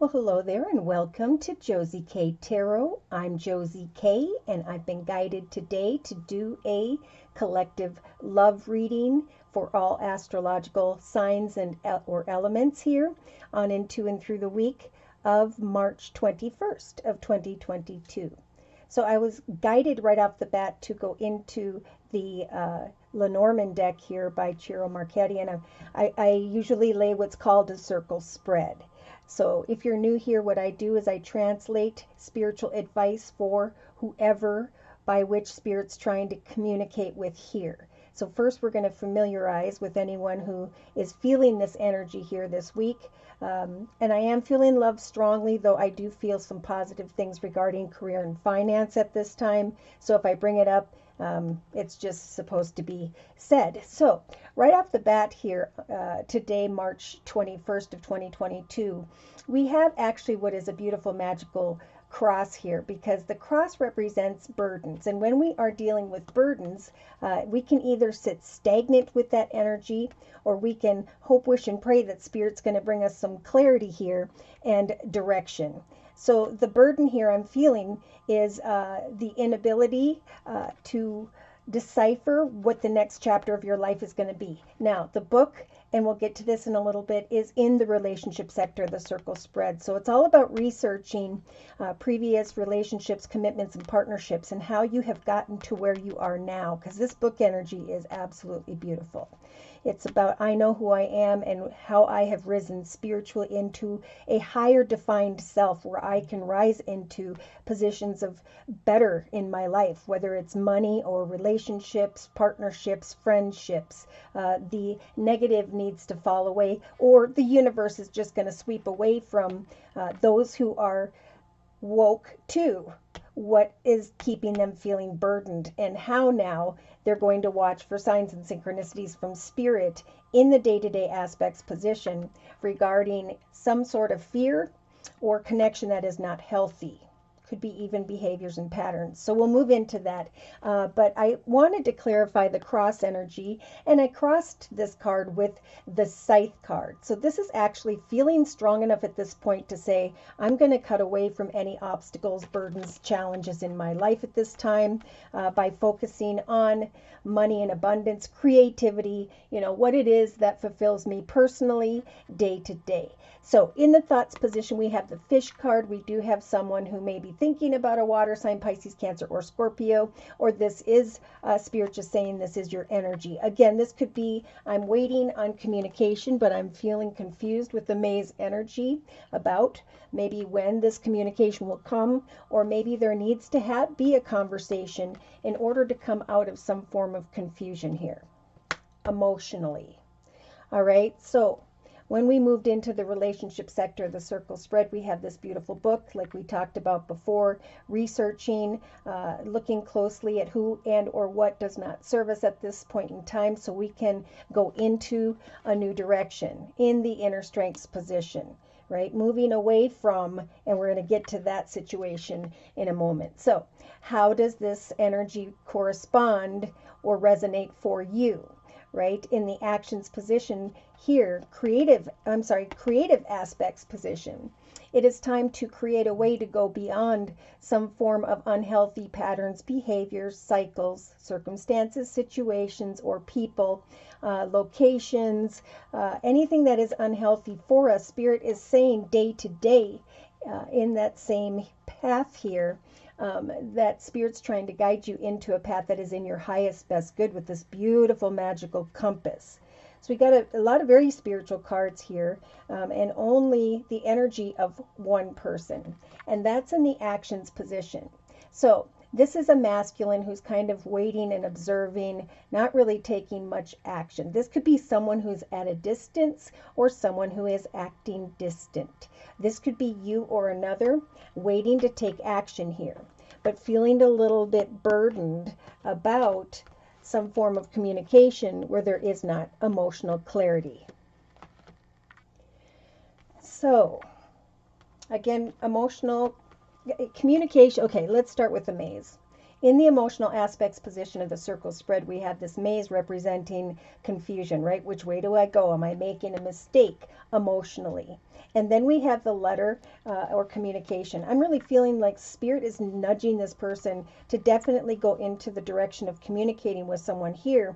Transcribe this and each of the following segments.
Well, hello there and welcome to Josie K Tarot. I'm Josie K and I've been guided today to do a collective love reading for all astrological signs and or elements here on into and through the week of March 21st of 2022. So I was guided right off the bat to go into the Lenormand deck here by Ciro Marchetti, and I usually lay what's called a circle spread. So if you're new here, what I do is I translate spiritual advice for whoever by which Spirit's trying to communicate with here. So first we're going to familiarize with anyone who is feeling this energy here this week. And I am feeling love strongly, though I do feel some positive things regarding career and finance at this time. So if I bring it up, it's just supposed to be said. So right off the bat here, today, March 21st of 2022, we have actually what is a beautiful magical cross here, because the cross represents burdens. And when we are dealing with burdens, we can either sit stagnant with that energy, or we can hope, wish, and pray that Spirit's going to bring us some clarity here and direction. So the burden here I'm feeling is the inability to decipher what the next chapter of your life is going to be. Now, the book, and we'll get to this in a little bit, is in the relationship sector, the circle spread. So it's all about researching previous relationships, commitments, and partnerships, and how you have gotten to where you are now, because this book energy is absolutely beautiful. It's about I know who I am and how I have risen spiritually into a higher defined self, where I can rise into positions of better in my life, whether it's money or relationships, partnerships, friendships. The negative needs to fall away, or the universe is just going to sweep away from those who are woke to what is keeping them feeling burdened, and how now they're going to watch for signs and synchronicities from Spirit in the day-to-day aspects position regarding some sort of fear or connection that is not healthy. Could be even behaviors and patterns. So we'll move into that. But I wanted to clarify the cross energy, and I crossed this card with the scythe card. So this is actually feeling strong enough at this point to say, I'm going to cut away from any obstacles, burdens, challenges in my life at this time by focusing on money and abundance, creativity, what it is that fulfills me personally day to day. So in the thoughts position, we have the fish card. We do have someone who may be thinking about a water sign, Pisces, Cancer, or Scorpio, or this is Spirit just saying this is your energy. Again, this could be I'm waiting on communication, but I'm feeling confused with the maze energy about maybe when this communication will come, or maybe there needs to be a conversation in order to come out of some form of confusion here emotionally. All right, so when we moved into the relationship sector, the circle spread, we have this beautiful book, like we talked about before, researching, looking closely at who and or what does not serve us at this point in time, so we can go into a new direction in the inner strengths position, right? Moving away from, and we're going to get to that situation in a moment. So how does this energy correspond or resonate for you? Right, in the actions position here, creative aspects position. It is time to create a way to go beyond some form of unhealthy patterns, behaviors, cycles, circumstances, situations, or people, locations, anything that is unhealthy for us. Spirit is saying day to day in that same path here, that Spirit's trying to guide you into a path that is in your highest best good with this beautiful magical compass. So we got a lot of very spiritual cards here, and only the energy of one person, and that's in the actions position. So this is a masculine who's kind of waiting and observing, not really taking much action. This could be someone who's at a distance or someone who is acting distant. This could be you or another waiting to take action here, but feeling a little bit burdened about some form of communication where there is not emotional clarity. So again, emotional communication. Okay, let's start with the maze. In the emotional aspects position of the circle spread, we have this maze representing confusion, right? Which way do I go? Am I making a mistake emotionally? And then we have the letter or communication. I'm really feeling like Spirit is nudging this person to definitely go into the direction of communicating with someone here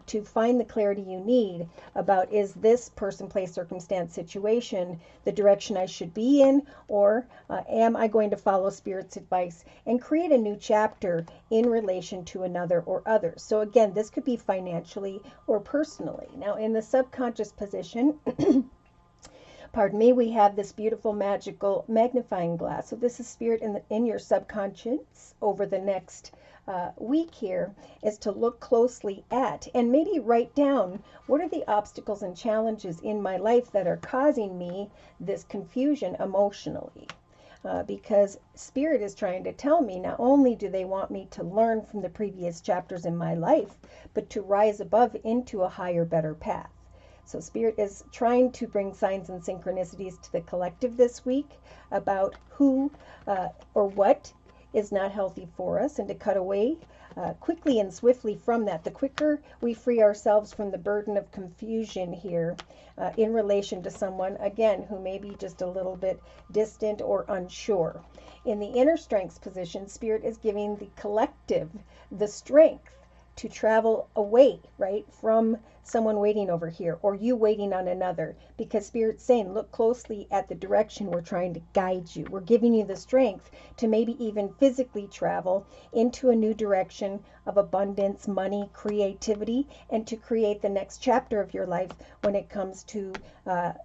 to find the clarity you need about, is this person, place, circumstance, situation the direction I should be in, or am I going to follow Spirit's advice and create a new chapter in relation to another or others? So again, this could be financially or personally. Now in the subconscious position, pardon me, we have this beautiful magical magnifying glass. So this is Spirit in your subconscious over the next week here, is to look closely at and maybe write down, what are the obstacles and challenges in my life that are causing me this confusion emotionally? Because Spirit is trying to tell me, not only do they want me to learn from the previous chapters in my life, but to rise above into a higher, better path. So Spirit is trying to bring signs and synchronicities to the collective this week about who or what is not healthy for us, and to cut away quickly and swiftly from that. The quicker we free ourselves from the burden of confusion here in relation to someone, again, who may be just a little bit distant or unsure. In the inner strengths position, Spirit is giving the collective the strength to travel away, right, from someone waiting over here or you waiting on another, because Spirit's saying, look closely at the direction we're trying to guide you. We're giving you the strength to maybe even physically travel into a new direction of abundance, money, creativity, and to create the next chapter of your life when it comes to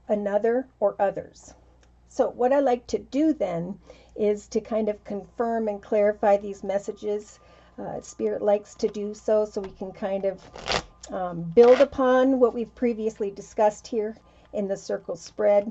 another or others. So what I like to do then is to kind of confirm and clarify these messages. Spirit likes to do so we can kind of build upon what we've previously discussed here in the circle spread,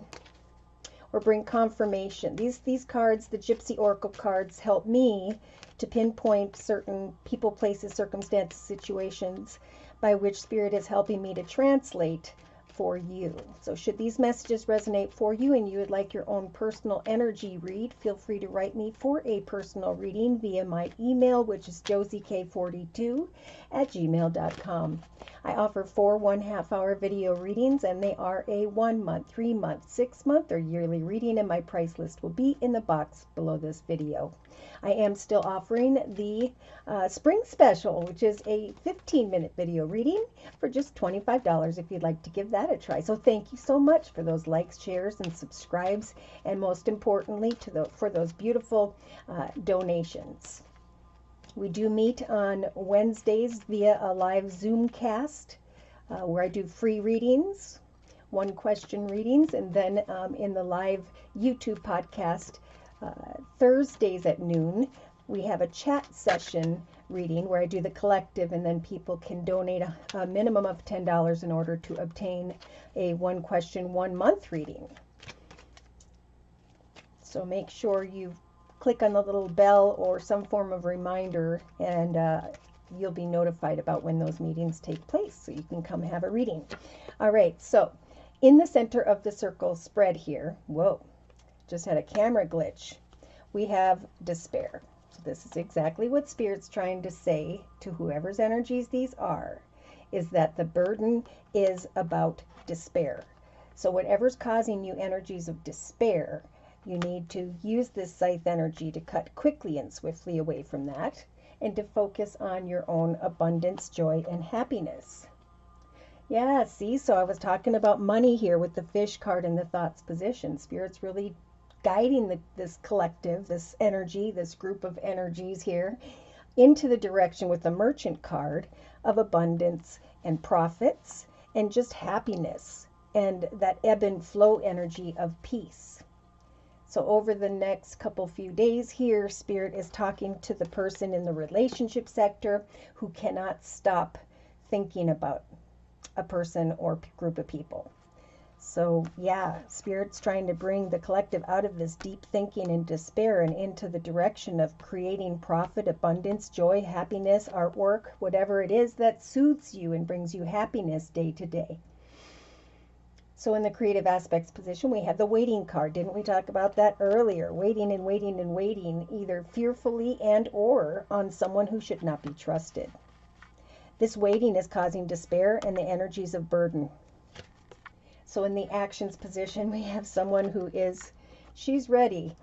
or bring confirmation. These cards, the Gypsy Oracle cards, help me to pinpoint certain people, places, circumstances, situations by which Spirit is helping me to translate for you. So should these messages resonate for you and you would like your own personal energy read, feel free to write me for a personal reading via my email, which is josiek42@gmail.com. I offer 4 1/2-hour video readings, and they are a 1 month, 3 month, 6 month, or yearly reading, and my price list will be in the box below this video. I am still offering the spring special, which is a 15-minute video reading for just $25 if you'd like to give that a try. So thank you so much for those likes, shares, and subscribes, and most importantly for those beautiful donations. We do meet on Wednesdays via a live Zoom cast where I do free readings, 1-question readings, and then in the live YouTube podcast Thursdays at noon, we have a chat session reading where I do the collective, and then people can donate a minimum of $10 in order to obtain a 1-question, 1-month reading. So make sure you click on the little bell or some form of reminder, and you'll be notified about when those meetings take place, so you can come have a reading. All right, so in the center of the circle spread here, whoa, just had a camera glitch, we have despair. So this is exactly what Spirit's trying to say to whoever's energies these are, is that the burden is about despair. So whatever's causing you energies of despair, you need to use this scythe energy to cut quickly and swiftly away from that, and to focus on your own abundance, joy, and happiness. Yeah, see, so I was talking about money here with the fish card in the thoughts position. Spirit's really guiding this collective, this energy, this group of energies here, into the direction with the merchant card of abundance and profits and just happiness and that ebb and flow energy of peace. So over the next few days here, Spirit is talking to the person in the relationship sector who cannot stop thinking about a person or group of people. So yeah, Spirit's trying to bring the collective out of this deep thinking and despair and into the direction of creating profit, abundance, joy, happiness, artwork, whatever it is that soothes you and brings you happiness day to day. So in the creative aspects position, we have the waiting card. Didn't we talk about that earlier? Waiting and waiting and waiting, either fearfully and or on someone who should not be trusted. This waiting is causing despair and the energies of burden. So in the actions position, we have someone who is, she's ready.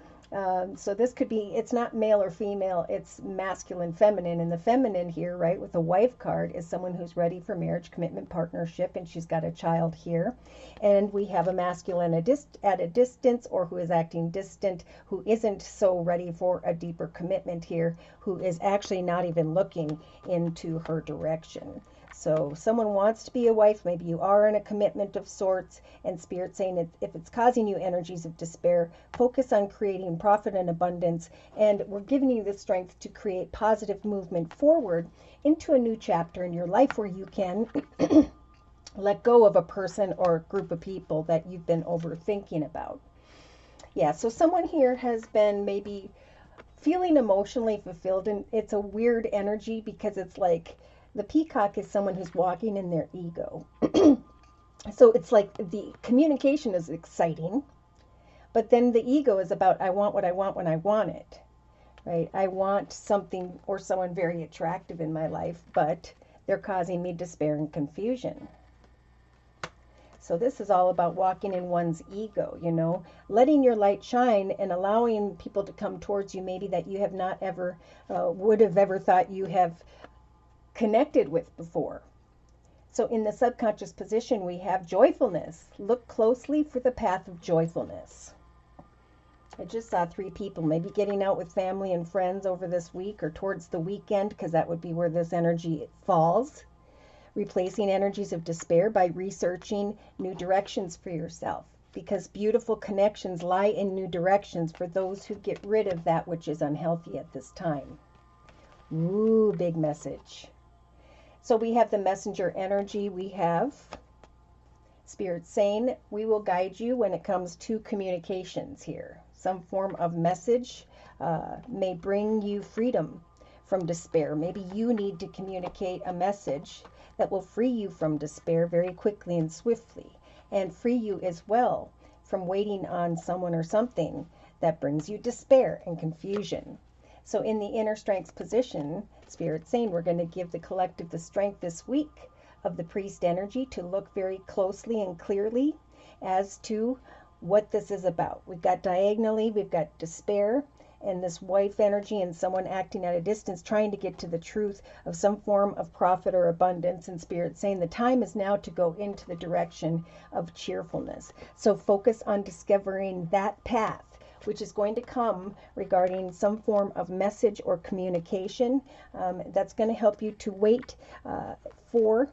So this could be, it's not male or female, it's masculine, feminine. And the feminine here, right, with the wife card is someone who's ready for marriage, commitment, partnership, and she's got a child here. And we have a masculine at a distance, or who is acting distant, who isn't so ready for a deeper commitment here, who is actually not even looking into her direction. So someone wants to be a wife, maybe you are in a commitment of sorts, and Spirit saying if it's causing you energies of despair, focus on creating profit and abundance, and we're giving you the strength to create positive movement forward into a new chapter in your life where you can let go of a person or group of people that you've been overthinking about. Yeah, so someone here has been maybe feeling emotionally fulfilled, and it's a weird energy because it's like, the peacock is someone who's walking in their ego. So it's like the communication is exciting, but then the ego is about, I want what I want when I want it, right? I want something or someone very attractive in my life, but they're causing me despair and confusion. So this is all about walking in one's ego, you know, letting your light shine and allowing people to come towards you maybe that you have not ever, would have ever thought you have connected with before. So in the subconscious position, we have joyfulness. Look closely for the path of joyfulness. I just saw 3 people maybe getting out with family and friends over this week or towards the weekend, because that would be where this energy falls. Replacing energies of despair by researching new directions for yourself, because beautiful connections lie in new directions for those who get rid of that which is unhealthy at this time. Ooh, big message. So we have the messenger energy. We have Spirit saying, we will guide you when it comes to communications here. Some form of message may bring you freedom from despair. Maybe you need to communicate a message that will free you from despair very quickly and swiftly, and free you as well from waiting on someone or something that brings you despair and confusion. So in the inner strength position, Spirit saying we're going to give the collective the strength this week of the priest energy to look very closely and clearly as to what this is about. We've got diagonally, we've got despair and this wife energy and someone acting at a distance trying to get to the truth of some form of profit or abundance, and Spirit saying the time is now to go into the direction of cheerfulness. So focus on discovering that path, which is going to come regarding some form of message or communication that's going to help you to wait for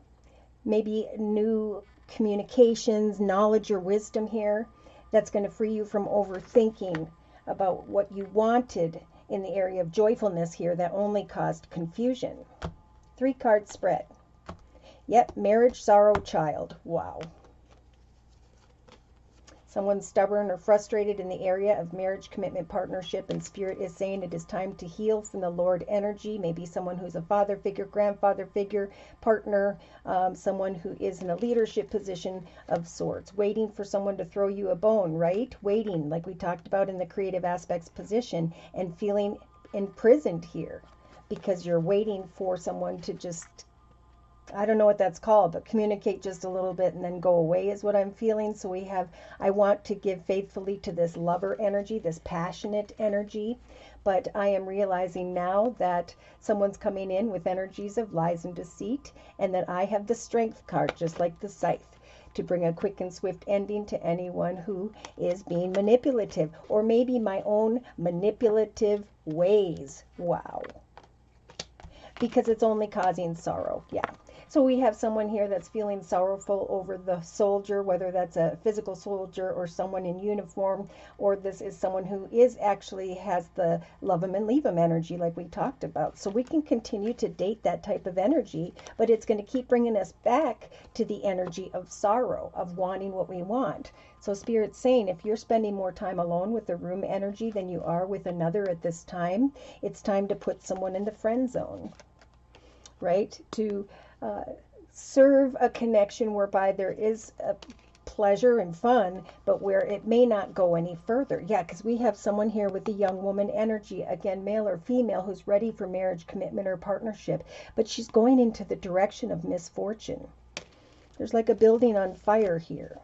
maybe new communications, knowledge, or wisdom here that's going to free you from overthinking about what you wanted in the area of joyfulness here that only caused confusion. 3-card spread. Yep, marriage, sorrow, child. Wow. Someone's stubborn or frustrated in the area of marriage, commitment, partnership, and Spirit is saying it is time to heal from the Lord energy. Maybe someone who's a father figure, grandfather figure, partner, someone who is in a leadership position of sorts, waiting for someone to throw you a bone, right? Waiting, like we talked about in the creative aspects position, and feeling imprisoned here because you're waiting for someone to just, I don't know what that's called, but communicate just a little bit and then go away is what I'm feeling. So we have, I want to give faithfully to this lover energy, this passionate energy, but I am realizing now that someone's coming in with energies of lies and deceit, and that I have the strength card, just like the scythe, to bring a quick and swift ending to anyone who is being manipulative, or maybe my own manipulative ways. Wow. Because it's only causing sorrow. Yeah. So we have someone here that's feeling sorrowful over the soldier, whether that's a physical soldier or someone in uniform, or this is someone who is actually has the love him and leave him energy like we talked about. So we can continue to date that type of energy, but it's going to keep bringing us back to the energy of sorrow, of wanting what we want. So Spirit's saying if you're spending more time alone with the room energy than you are with another at this time, it's time to put someone in the friend zone, right? To serve a connection whereby there is a pleasure and fun, but where it may not go any further. Yeah, because we have someone here with the young woman energy, again, male or female, who's ready for marriage, commitment, or partnership, but she's going into the direction of misfortune. There's like a building on fire here.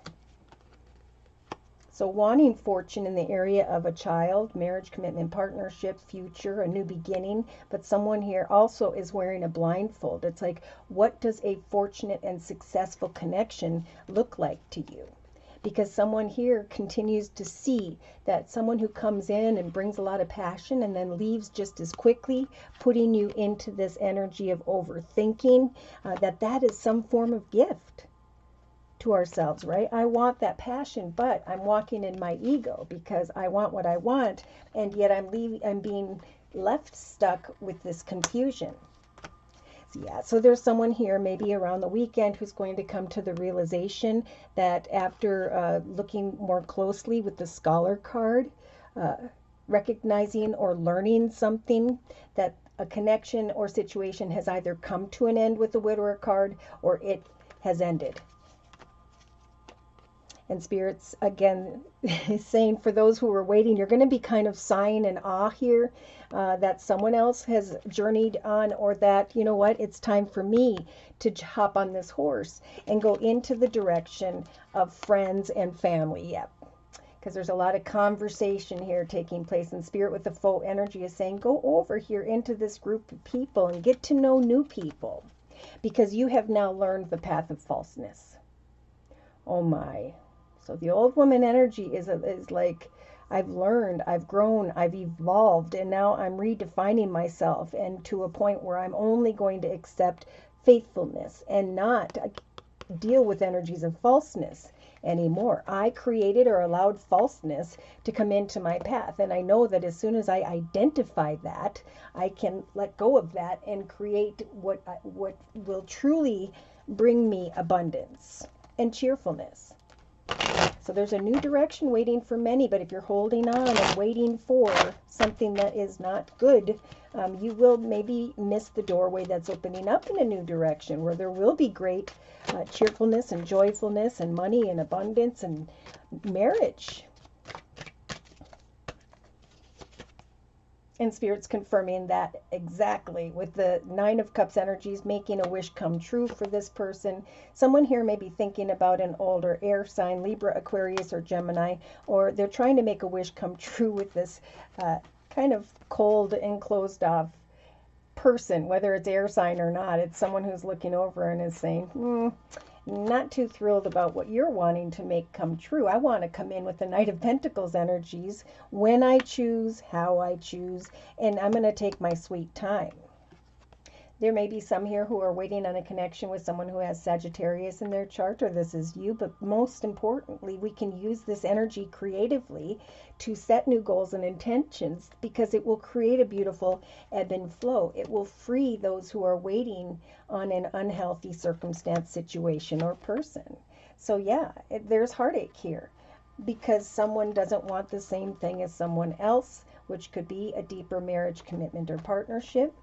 So wanting fortune in the area of a child, marriage, commitment, partnership, future, a new beginning, but someone here also is wearing a blindfold. It's like, what does a fortunate and successful connection look like to you? Because someone here continues to see that someone who comes in and brings a lot of passion and then leaves just as quickly, putting you into this energy of overthinking, that is some form of gift to ourselves, right? I want that passion, but I'm walking in my ego because I want what I want, and yet I'm being left stuck with this confusion. So yeah, so there's someone here maybe around the weekend who's going to come to the realization that after looking more closely with the scholar card, recognizing or learning something, that a connection or situation has either come to an end with the widower card or it has ended. And Spirit's, again, is saying for those who are waiting, you're going to be kind of sighing in awe here that someone else has journeyed on, or that, you know what, it's time for me to hop on this horse and go into the direction of friends and family. Yep. Because there's a lot of conversation here taking place, and Spirit with the faux energy is saying, go over here into this group of people and get to know new people, because you have now learned the path of falseness. Oh my. So the old woman energy is like, I've learned, I've grown, I've evolved, and now I'm redefining myself, and to a point where I'm only going to accept faithfulness and not deal with energies of falseness anymore. I created or allowed falseness to come into my path, and I know that as soon as I identify that, I can let go of that and create what will truly bring me abundance and cheerfulness. So there's a new direction waiting for many, but if you're holding on and waiting for something that is not good, you will maybe miss the doorway that's opening up in a new direction where there will be great cheerfulness and joyfulness and money and abundance and marriage. And Spirit's confirming that exactly with the Nine of Cups energies, making a wish come true for this person. Someone here may be thinking about an older air sign, Libra, Aquarius, or Gemini, or they're trying to make a wish come true with this kind of cold and closed off person, whether it's air sign or not. It's someone who's looking over and is saying, not too thrilled about what you're wanting to make come true. I want to come in with the Knight of Pentacles energies when I choose, how I choose, and I'm going to take my sweet time. There may be some here who are waiting on a connection with someone who has Sagittarius in their chart, or this is you, but most importantly, we can use this energy creatively to set new goals and intentions, because it will create a beautiful ebb and flow. It will free those who are waiting on an unhealthy circumstance, situation, or person. So yeah, there's heartache here because someone doesn't want the same thing as someone else, which could be a deeper marriage, commitment, or partnership.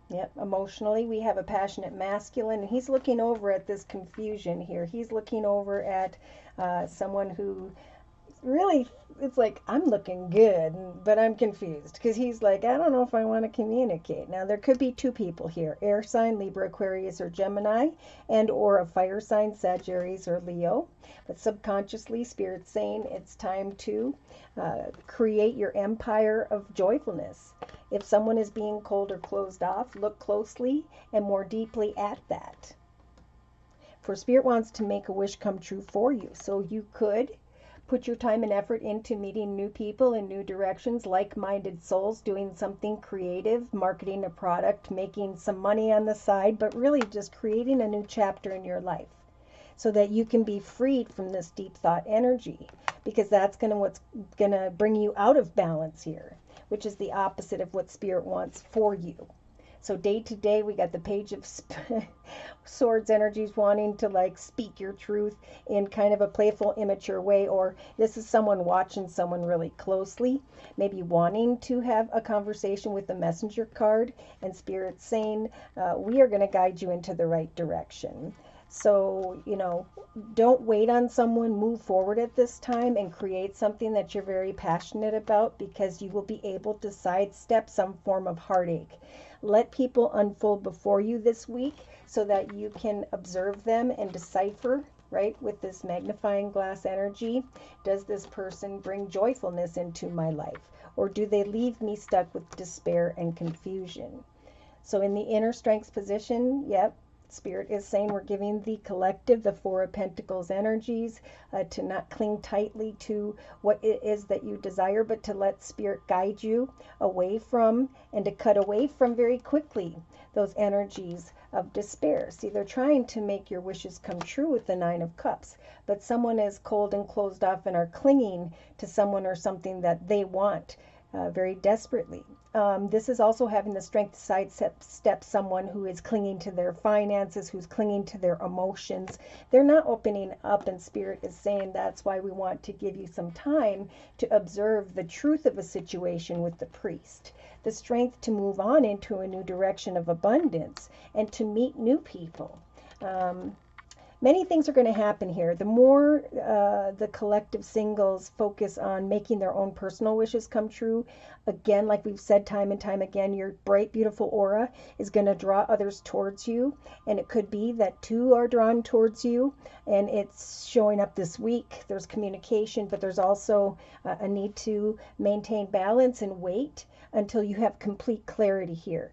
Yep, emotionally, we have a passionate masculine, and he's looking over at this confusion here. He's looking over at someone who really, it's like, I'm looking good, but I'm confused, because he's like, I don't know if I want to communicate. Now, there could be two people here, air sign, Libra, Aquarius, or Gemini, and or a fire sign, Sagittarius, or Leo. But subconsciously, Spirit's saying it's time to create your empire of joyfulness. If someone is being cold or closed off, look closely and more deeply at that. For Spirit wants to make a wish come true for you. So you could put your time and effort into meeting new people in new directions, like-minded souls, doing something creative, marketing a product, making some money on the side, but really just creating a new chapter in your life so that you can be freed from this deep thought energy, because that's what's going to bring you out of balance here, which is the opposite of what Spirit wants for you. So day to day, we got the Page of Swords energies wanting to like speak your truth in kind of a playful, immature way, or this is someone watching someone really closely, maybe wanting to have a conversation with the Messenger card, and Spirit saying, we are going to guide you into the right direction. So, don't wait on someone. Move forward at this time and create something that you're very passionate about, because you will be able to sidestep some form of heartache. Let people unfold before you this week so that you can observe them and decipher, right, with this magnifying glass energy. Does this person bring joyfulness into my life, or do they leave me stuck with despair and confusion? So in the inner strength position, yep, Spirit is saying we're giving the collective, the Four of Pentacles energies, to not cling tightly to what it is that you desire, but to let Spirit guide you away from, and to cut away from very quickly those energies of despair. See, they're trying to make your wishes come true with the Nine of Cups, but someone is cold and closed off and are clinging to someone or something that they want very desperately. This is also having the strength to sidestep someone who is clinging to their finances, who's clinging to their emotions. They're not opening up, and Spirit is saying that's why we want to give you some time to observe the truth of a situation with the priest. The strength to move on into a new direction of abundance and to meet new people. Many things are going to happen here. The more the collective singles focus on making their own personal wishes come true, again, like we've said time and time again, your bright, beautiful aura is going to draw others towards you. And it could be that two are drawn towards you, and it's showing up this week. There's communication, but there's also a need to maintain balance and wait until you have complete clarity here.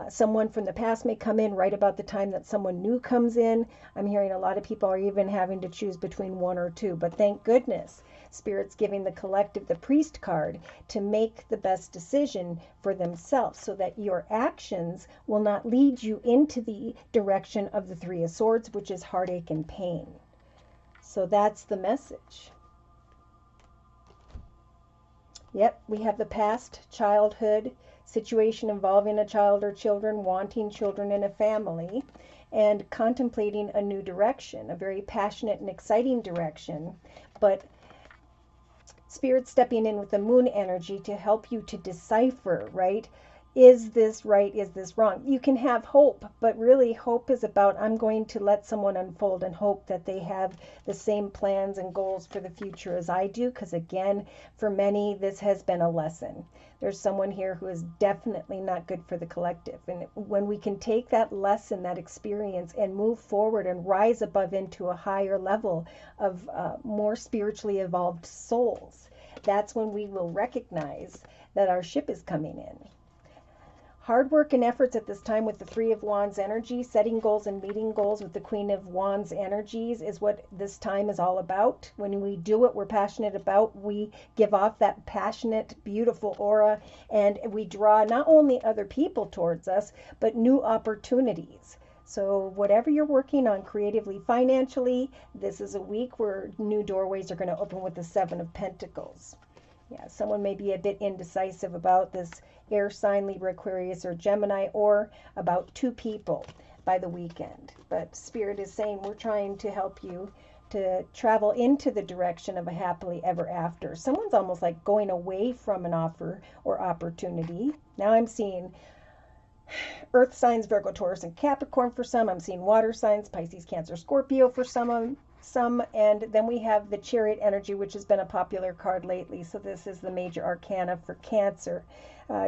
Someone from the past may come in right about the time that someone new comes in. I'm hearing a lot of people are even having to choose between one or two, but thank goodness Spirit's giving the collective the priest card to make the best decision for themselves, so that your actions will not lead you into the direction of the Three of Swords, which is heartache and pain. So that's the message. Yep, we have the past, childhood, situation involving a child or children, wanting children in a family, and contemplating a new direction, a very passionate and exciting direction. But Spirit stepping in with the moon energy to help you to decipher, right? Is this right? Is this wrong? You can have hope, but really hope is about, I'm going to let someone unfold and hope that they have the same plans and goals for the future as I do. Because again, for many, this has been a lesson. There's someone here who is definitely not good for the collective. And when we can take that lesson, that experience, and move forward and rise above into a higher level of more spiritually evolved souls, that's when we will recognize that our ship is coming in. Hard work and efforts at this time with the Three of Wands energy, setting goals and meeting goals with the Queen of Wands energies is what this time is all about. When we do what we're passionate about, we give off that passionate, beautiful aura, and we draw not only other people towards us, but new opportunities. So whatever you're working on creatively, financially, this is a week where new doorways are going to open with the Seven of Pentacles. Yeah, someone may be a bit indecisive about this air sign, Libra, Aquarius, or Gemini, or about two people by the weekend. But Spirit is saying we're trying to help you to travel into the direction of a happily ever after. Someone's almost like going away from an offer or opportunity. Now I'm seeing Earth signs, Virgo, Taurus, and Capricorn for some. I'm seeing water signs, Pisces, Cancer, Scorpio for some, and then we have the Chariot energy, which has been a popular card lately. So this is the major arcana for Cancer.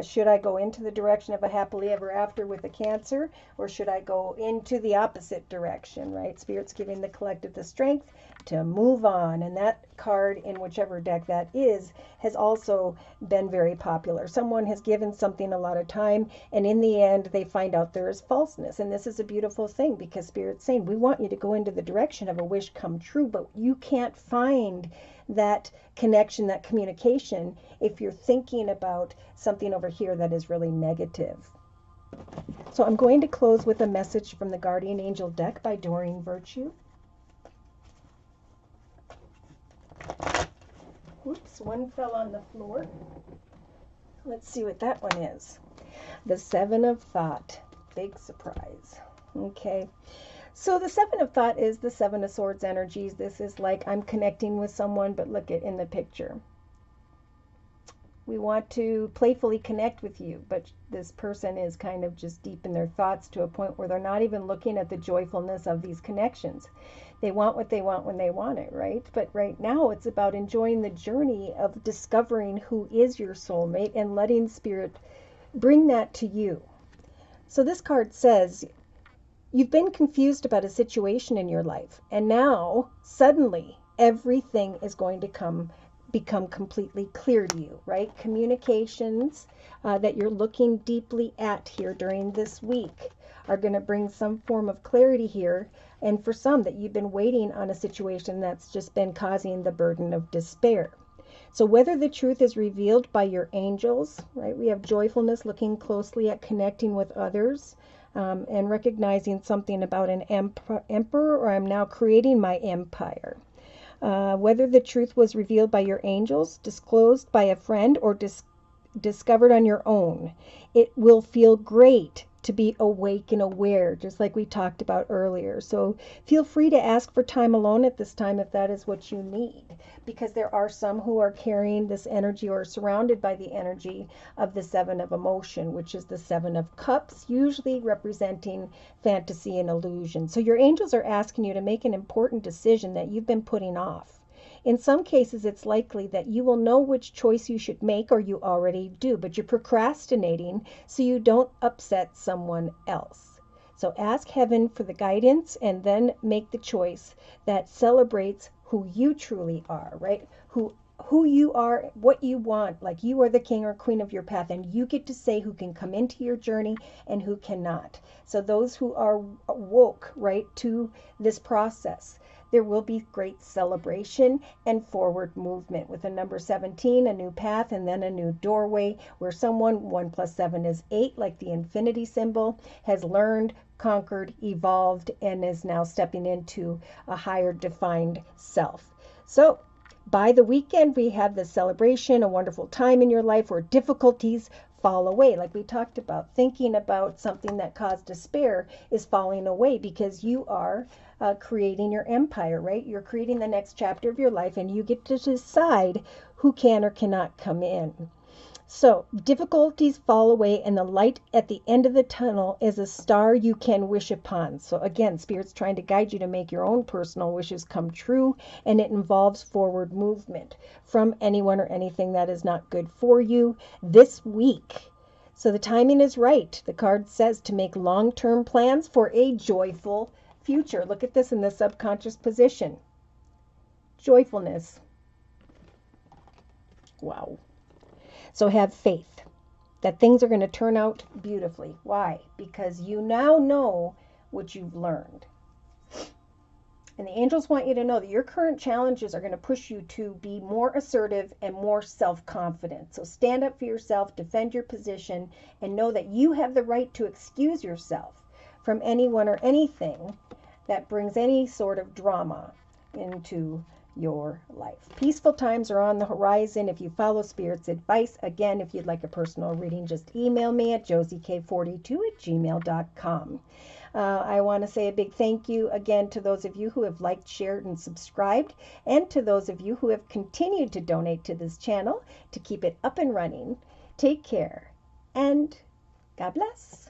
Should I go into the direction of a happily ever after with a Cancer, or should I go into the opposite direction, right? Spirit's giving the collective the strength to move on, and that card in whichever deck that is has also been very popular. Someone has given something a lot of time, and in the end they find out there is falseness. And this is a beautiful thing, because Spirit's saying we want you to go into the direction of a wish come true, but you can't find that connection, that communication, if you're thinking about something over here that is really negative. So I'm going to close with a message from the Guardian Angel deck by Doreen Virtue. Oops, one fell on the floor. Let's see what that one is. The Seven of Thought. Big surprise. Okay. So the Seven of Thought is the Seven of Swords energies. This is like I'm connecting with someone, but look at in the picture. We want to playfully connect with you, but this person is kind of just deep in their thoughts to a point where they're not even looking at the joyfulness of these connections. They want what they want when they want it, right? But right now it's about enjoying the journey of discovering who is your soulmate and letting Spirit bring that to you. So this card says, you've been confused about a situation in your life, and now suddenly everything is going to become completely clear to you, right? Communications that you're looking deeply at here during this week are going to bring some form of clarity here. And for some, that you've been waiting on a situation that's just been causing the burden of despair. So whether the truth is revealed by your angels, right? We have joyfulness, looking closely at connecting with others, and recognizing something about an emperor, or I'm now creating my empire. Whether the truth was revealed by your angels, disclosed by a friend, or discovered on your own, it will feel great to be awake and aware, just like we talked about earlier. So feel free to ask for time alone at this time if that is what you need, because there are some who are carrying this energy or surrounded by the energy of the Seven of Emotion, which is the Seven of Cups, usually representing fantasy and illusion. So your angels are asking you to make an important decision that you've been putting off. In some cases, it's likely that you will know which choice you should make, or you already do, but you're procrastinating so you don't upset someone else. So ask heaven for the guidance and then make the choice that celebrates who you truly are, right? Who you are, what you want, like you are the king or queen of your path, and you get to say who can come into your journey and who cannot. So those who are woke, right, to this process, there will be great celebration and forward movement with a number 17, a new path, and then a new doorway where someone, 1 + 7 is 8, like the infinity symbol, has learned, conquered, evolved, and is now stepping into a higher defined self. So by the weekend, we have the celebration, a wonderful time in your life where difficulties fall away. Like we talked about, thinking about something that caused despair is falling away because you are creating your empire, right? You're creating the next chapter of your life, and you get to decide who can or cannot come in. So difficulties fall away, and the light at the end of the tunnel is a star you can wish upon. So again, Spirit's trying to guide you to make your own personal wishes come true, and it involves forward movement from anyone or anything that is not good for you this week. So the timing is right. The card says to make long-term plans for a joyful future. Look at this in the subconscious position. Joyfulness. Wow. So have faith that things are going to turn out beautifully. Why? Because you now know what you've learned. And the angels want you to know that your current challenges are going to push you to be more assertive and more self-confident. So stand up for yourself, defend your position, and know that you have the right to excuse yourself from anyone or anything that brings any sort of drama into your life. Peaceful times are on the horizon if you follow Spirit's advice. Again, if you'd like a personal reading, just email me at josiek42@gmail.com. I want to say a big thank you again to those of you who have liked, shared, and subscribed, and to those of you who have continued to donate to this channel to keep it up and running. Take care, and God bless.